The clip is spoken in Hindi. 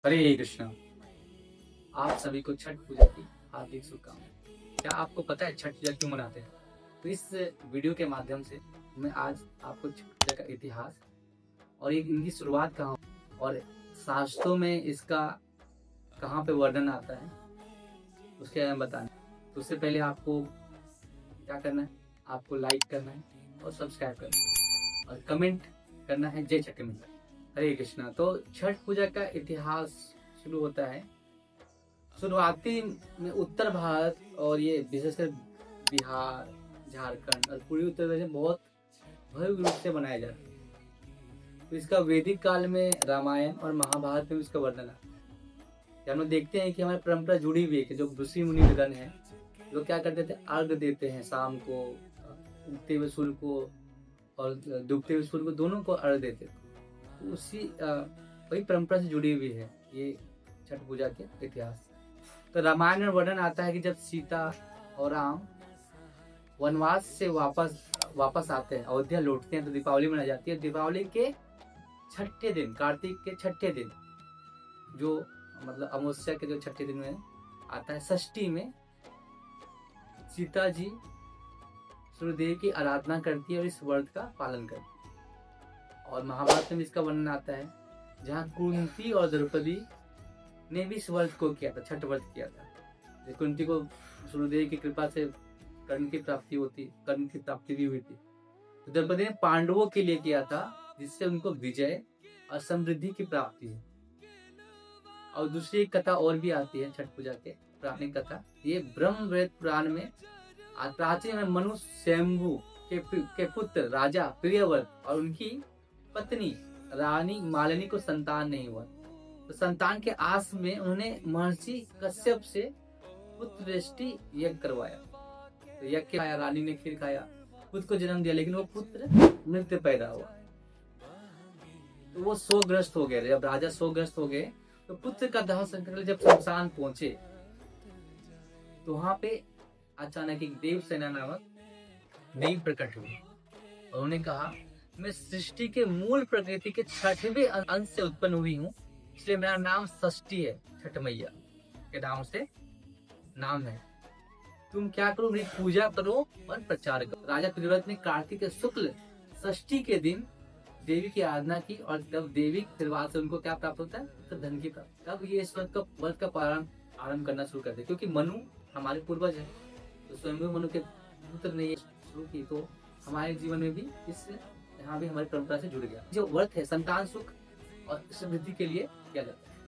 हरे कृष्णा। आप सभी को छठ पूजा की हार्दिक शुभकामनाएं। क्या आपको पता है छठ पूजा क्यों मनाते हैं? तो इस वीडियो के माध्यम से मैं आज आपको छठ पूजा का इतिहास और इनकी शुरुआत कहाँ और शास्त्रों में इसका कहाँ पे वर्णन आता है उसके बारे में बताना। तो उससे पहले आपको क्या करना है, आपको लाइक करना है और सब्सक्राइब करना है और कमेंट करना है जय छठ मैया। हरे कृष्णा। तो छठ पूजा का इतिहास शुरू होता है शुरुआती में उत्तर भारत और ये विशेषकर बिहार, झारखंड और पूर्वी उत्तर प्रदेश में बहुत भव्य रूप से मनाया जाता है। तो इसका वैदिक काल में रामायण और महाभारत में इसका वर्णन है। हम लोग देखते हैं कि हमारी परंपरा जुड़ी हुई है कि जो ऋषि मुनिगण हैं जो क्या करते थे, अर्घ देते हैं शाम को, उगते हुए सूर्य को और डूबते हुए सूर्य को, दोनों को अर्घ देते थे। तो उसी वही परंपरा से जुड़ी हुई है ये छठ पूजा के इतिहास। तो रामायण में वर्णन आता है कि जब सीता और राम वनवास से वापस आते हैं, अयोध्या लौटते हैं, तो दीपावली मनाई जाती है। दीपावली के छठे दिन, कार्तिक के छठे दिन, जो मतलब अमावस्या के जो छठे दिन में आता है, षष्ठी में सीता जी सूर्यदेव की आराधना करती है और इस व्रत का पालन करती है। और महाभारत में इसका वर्णन आता है जहाँ कुंती और द्रौपदी ने भी इस व्रत को किया था, छठ व्रत किया था। कुंती को सूर्यदेव की कृपा से कर्ण की प्राप्ति भी हुई थी। तो द्रौपदी ने पांडवों के लिए किया था जिससे उनको विजय और समृद्धि की प्राप्ति है। और दूसरी एक कथा और भी आती है छठ पूजा के, पुरानी कथा। ये ब्रह्मवेद पुराण में प्राचीन में मनु स्वयंभू के पुत्र राजा प्रियव्रत और उनकी पत्नी रानी मालिनी को संतान नहीं हुआ। तो संतान के आस में उन्होंने महर्षि कश्यप से पुत्रवृष्टि यज्ञ करवाया। तो यज्ञ खाया, रानी ने खीर खाया, पुत्र को जन्म दिया, लेकिन वो पुत्र मृत पैदा हुआ। तो वो शोकग्रस्त हो गए। जब राजा शोकग्रस्त हो गए तो पुत्र का दाह संकट जब शमशान पहुंचे तो वहां पे अचानक एक देवसेना नामक देव प्रकट हुए और उन्होंने कहा, मैं सृष्टि के मूल प्रकृति के छठवें अंश से उत्पन्न हुई हूँ, इसलिए मेरा नाम षष्ठी है, छठ मैया के नाम से नाम है। तुम क्या करो, मेरी पूजा करो और प्रचार करो। राजा प्रियव्रत ने कार्तिक के शुक्ल षष्ठी के दिन देवी की आराधना की और तब देवी आशीर्वाद से उनको क्या प्राप्त होता है, तो धन की प्राप्ति। तब ये इस व्रत का आरंभ करना शुरू करते, क्योंकि मनु हमारे पूर्वज है। तो स्वयं मनु के पुत्र ने ये शुरू की, तो हमारे जीवन में भी इस यहाँ भी हमारी परंपरा से जुड़ गया। जो व्रत है संतान सुख और समृद्धि के लिए किया जाता है।